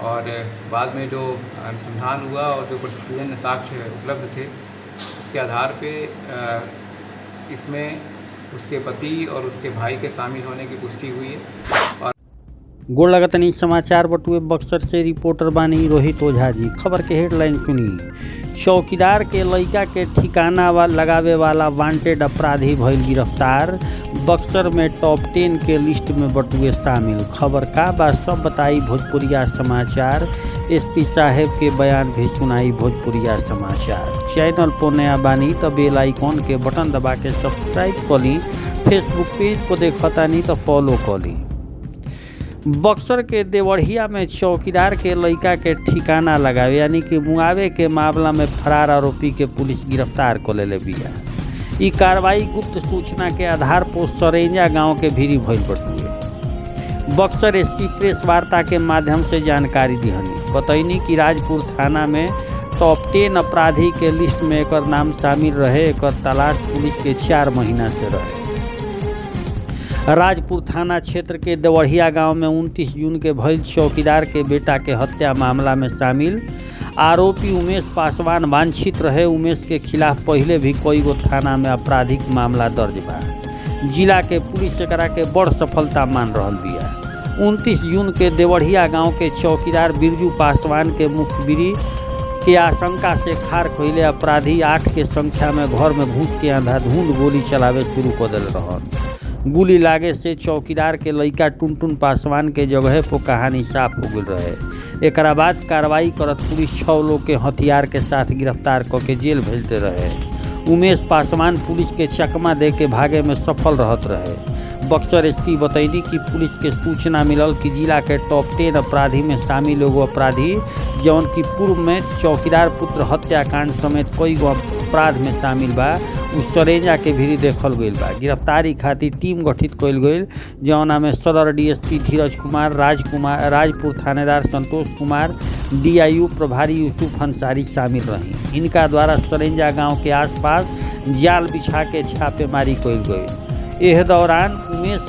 और बाद में जो अनुसंधान हुआ और जो प्रतिवेदन साक्ष्य उपलब्ध थे उसके आधार पे इसमें उसके पति और उसके भाई के शामिल होने की पुष्टि हुई है। और गोड़ लगतनी समाचार बटुए बक्सर से रिपोर्टर बानी रोहित ओझा जी। खबर के हेडलाइन सुनी। चौकीदार के लड़का के ठिकाना लगावे वाला वांटेड अपराधी भइल गिरफ्तार। बक्सर में टॉप 10 के लिस्ट में बटुए शामिल। खबर का बात सब बताई भोजपुरिया समाचार। एसपी साहेब के बयान भी सुनाई भोजपुरिया समाचार। चैनल पर नया बानी तो बेल आइकॉन के बटन दबा के सब्सक्राइब कर ली। फेसबुक पेज को देखतानी तो फॉलो कर ली। बक्सर के देवढ़िया में चौकीदार के लड़का के ठिकाना लगावे यानी कि मुआवे के मामला में फरार आरोपी के पुलिस गिरफ्तार कर ले बिया। ई कार्रवाई गुप्त सूचना के आधार पर सरेंजा गांव के भीरी भइल बटुए। बक्सर एसपी प्रेस वार्ता के माध्यम से जानकारी दिहनी। बतैनी कि राजपुर थाना में टॉप 10 अपराधी के लिस्ट में एकर नाम शामिल रहे। एकर तलाश पुलिस के 4 महीना से रहे। राजपुर थाना क्षेत्र के देवढ़िया गांव में 29 जून के भइल चौकीदार के बेटा के हत्या मामला में शामिल आरोपी उमेश पासवान वांछित रहे। उमेश के खिलाफ पहले भी कई गो थाना में आपराधिक मामला दर्ज बा। जिला के पुलिस एकरा के बड़ सफलता मान रहल बिया। 29 जून के देवढ़िया गांव के चौकीदार बिरजू पासवान के मुखबिरी के आशंका से खार कइले अपराधी 8 के संख्या में घर में घुस के अंधाधुंध गोली चलावे शुरू कर दिल रहन। गोली लागे से चौकीदार के लड़का टुनटुन पासवान के जगह पर कहानी साफ हो गई रहे। एक बाद कार्रवाई करत पुलिस 6 लोग के हथियार के साथ गिरफ्तार करके जेल भेजते रहे। उमेश पासवान पुलिस के चकमा दे के भागे में सफल रहत रहे। बक्सर एसपी बतैनी कि पुलिस के सूचना मिलल कि जिला के टॉप 10 अपराधी में शामिल एगो अपराधी जौन की पूर्व में चौकीदार पुत्र हत्याकांड समेत कई गो अपराध में शामिल बा उ सरेंजा के भीरी देखल गईल बा। गिरफ्तारी खातिर टीम गठित कईल गईल जौना में सदर डीएसपी धीरज कुमार, राजपुर थानेदार संतोष कुमार, डीआईयू प्रभारी यूसुफ अंसारी शामिल रही। इनका द्वारा सरेंजा गांव के आसपास जाल बिछा के छापेमारी कईल गई। एह दौरान उमेश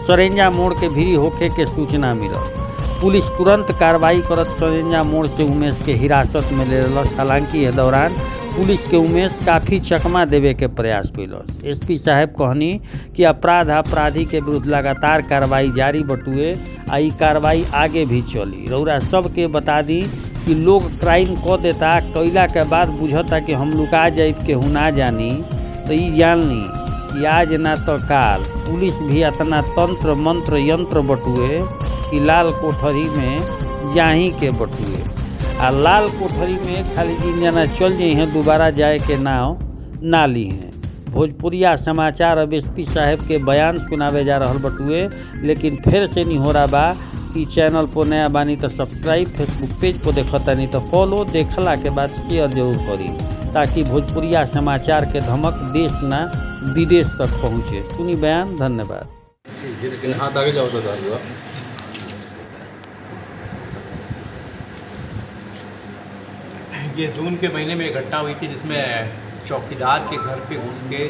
सरेंजा मोड़ के भीरी होखे के सूचना मिलल। पुलिस तुरंत कार्रवाई करत सरेंजा मोड़ से उमेश के हिरासत में ले लेलस। हालांकि यह दौरान पुलिस के उमेश काफ़ी चकमा देवे के प्रयास कैलस। एसपी साहब कहनी कि अपराधी के विरुद्ध लगातार कार्रवाई जारी बटुए आ ई कार्रवाई आगे भी चली। रउरा सबके बता दी कि लोग क्राइम कर देता कैला के बाद बुझता कि हम लुका जाइब केहू ना जानी तो ई जान ली कि आज ना तो काल पुलिस भी इतना तंत्र मंत्र यंत्र बटुए कि लाल कोठरी में जाही के बटुए। आ लाल कोठरी में खाली 3 जना चल जाई हैं, दोबारा जाए के नाव ना ली हैं। भोजपुरिया समाचार अब एसपी साहब के बयान सुनावे जा रहल बटुए। लेकिन फिर से नहीं हो रहा बा कि चैनल पर नया बानी तो सब्सक्राइब, फेसबुक पेज पर देखता नहीं तो फॉलो, देखला के बाद शेयर जरूर करी ताकि भोजपुरिया समाचार के धमक देश ना विदेश तक पहुँचे। सुनी बयान, धन्यवाद। हाथ आगे जाओ तो ये जून के महीने में एक घटना हुई थी जिसमें चौकीदार के घर पे घुस के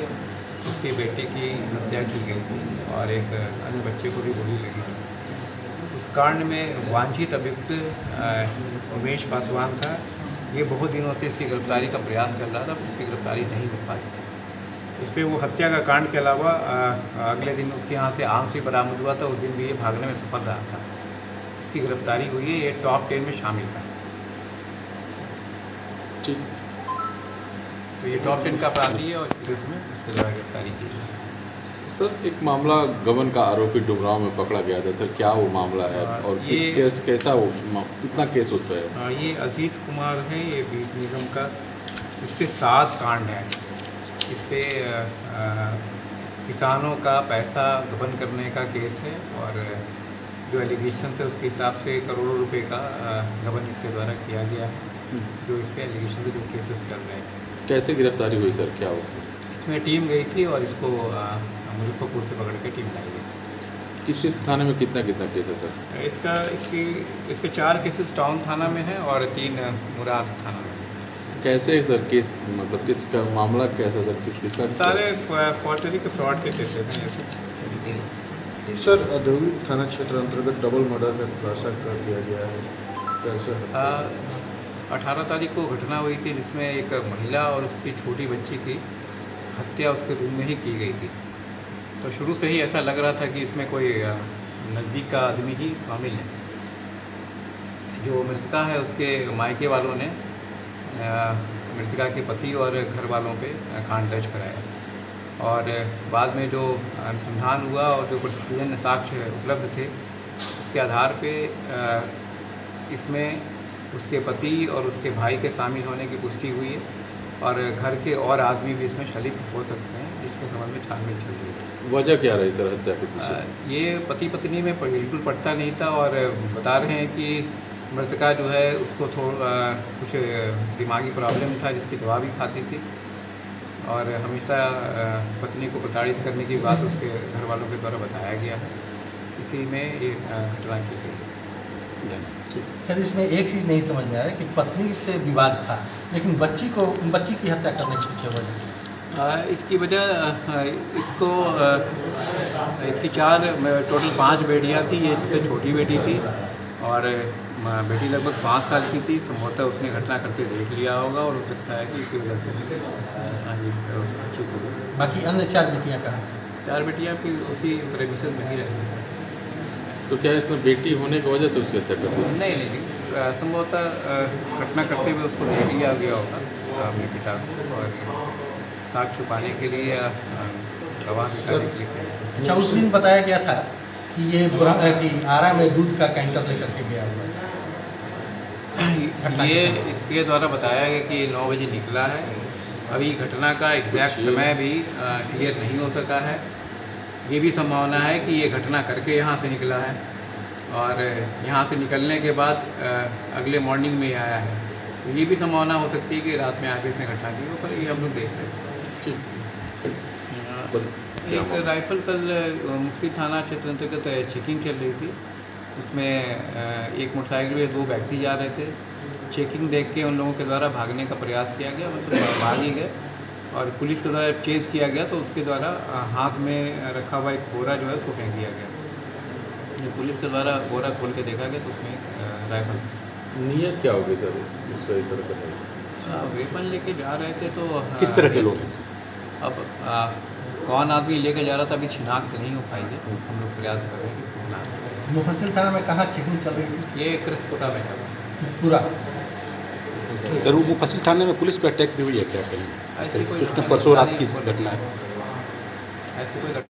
उसके बेटे की हत्या की गई थी और एक अन्य बच्चे को भी गोली लगी थी। उस कांड में वांछित अभियुक्त उमेश पासवान था। ये बहुत दिनों से इसकी गिरफ्तारी का प्रयास चल रहा था, इसकी गिरफ्तारी नहीं हो पाई थी। इस पर वो हत्या का कांड के अलावा अगले दिन उसके यहाँ से आम से बरामद हुआ था। उस दिन भी ये भागने में सफल रहा था। इसकी गिरफ्तारी हुई है। ये टॉप 10 में शामिल था। ठीक, तो ये टॉप 10 का अपराधी है और इसके विरुद्ध में इसके द्वारा गिरफ्तारी की है। सर एक मामला गबन का आरोपी डुमराव में पकड़ा गया था। सर क्या वो मामला है और किस केस कैसा वो कितना केस उस पर है? ये अजीत कुमार है, ये बीज निगम का। इस पर 7 कांड हैं। इस पर किसानों का पैसा गबन करने का केस है और जो एलिगेशन थे उसके हिसाब से करोड़ों रुपए का गबन इसके द्वारा किया गया है। जो इस पर एलिगेशन से जो केसेस चल रहे हैं। कैसे गिरफ्तारी हुई सर, क्या हो? इसमें टीम गई थी और इसको मुजफ्फरपुर से पकड़ के टीम लाई गई। किस थाने में कितना केस है सर? इसके 4 केसेस टाउन थाना में है और 3 मुराद थाना में। कैसे सर केस, मतलब किसका मामला कैसा सर, किसका? सारे फॉर्जरी के फ्रॉड के केसेस हैं। सर औद्योगिक थाना क्षेत्र अंतर्गत डबल मर्डर का खुलासा कर दिया गया है, कैसे है? 18 तारीख को घटना हुई थी जिसमें एक महिला और उसकी छोटी बच्ची की हत्या उसके रूम में ही की गई थी। तो शुरू से ही ऐसा लग रहा था कि इसमें कोई नज़दीक का आदमी ही शामिल है। जो मृतका है उसके मायके वालों ने मृतका के पति और घर वालों पे कांड दर्ज कराया और बाद में जो अनुसंधान हुआ और जो प्रतिजन साक्ष्य उपलब्ध थे उसके आधार पे इसमें उसके पति और उसके भाई के शामिल होने की पुष्टि हुई है और घर के और आदमी भी इसमें संलिप्त हो सकते हैं, जिसके संबंध में छानबीन चल रही है। वजह क्या रही सर हत्या के पीछे? ये पति पत्नी में बिल्कुल पटता नहीं था और बता रहे हैं कि मृतका जो है उसको कुछ दिमागी प्रॉब्लम था जिसकी दवा भी खाती थी और हमेशा पत्नी को प्रताड़ित करने की बात उसके घर वालों के द्वारा बताया गया है। इसी में ये घटना की गई। सर इसमें एक चीज़ नहीं समझ में आ रहा है कि पत्नी से विवाद था लेकिन बच्ची की हत्या करने के पीछे वजह इसकी वजह इसकी टोटल 5 बेटियां थी। ये सबसे छोटी बेटी थी और बेटी लगभग 5 साल की थी। संभवतः उसने घटना करके देख लिया होगा और हो सकता है कि इसी वजह से चुप हो गई। बाकी अन्य 4 बेटियां कहाँ? 4 बेटियां भी उसी प्रेमिसेस में ही रही। तो क्या इसमें बेटी होने की वजह से उसकी हत्या कर दी? नहीं, संभवतः घटना करते हुए उसको देख लिया गया होगा अपने पिता को और साक्ष्य छुपाने के लिए गवाह निकालने के लिए। अच्छा, उस दिन बताया गया था कि ये कि आरा में दूध का कैंटर लेकर के गया हुआ था। ये इसके द्वारा बताया गया कि 9 बजे निकला है। अभी घटना का एग्जैक्ट समय भी क्लियर नहीं हो सका है। ये भी संभावना है कि ये घटना करके यहाँ से निकला है और यहाँ से निकलने के बाद अगले मॉर्निंग में आया है। तो ये भी संभावना हो सकती है कि रात में आगे इसने घटना की हो, पर ये हम लोग देख रहे हैं। एक राइफल कल मुक्सी थाना क्षेत्र अंतर्गत चेकिंग चल रही थी। उसमें एक मोटरसाइकिल में 2 व्यक्ति जा रहे थे। चेकिंग देख के उन लोगों के द्वारा भागने का प्रयास किया गया, मतलब भाग ही गए और पुलिस के द्वारा चेज़ किया गया तो उसके द्वारा हाथ में रखा हुआ एक बोरा जो है उसको फेंक दिया गया। जब पुलिस के द्वारा बोरा खोल के देखा गया तो उसमें राइफल। नीयत क्या होगी सर उसका इस तरह करने? वेपन लेके जा रहे थे तो किस तरह के लोग हैं? अब कौन आदमी लेके जा रहा था अभी शिनाख्त नहीं हो पाई है। हम लोग प्रयास कर रहे हैं इसको शिनाख्त। मुफस्सिल थाना में कहाँ चेकिंग चल रही थी? ये कृतपुरा में चल रहा है। पूरा सर वो मुफस्सिल थाने में पुलिस पे अटैक भी हुई है क्या कहीं? ऐसी कोई परसों रात की घटना है। ऐसी कोई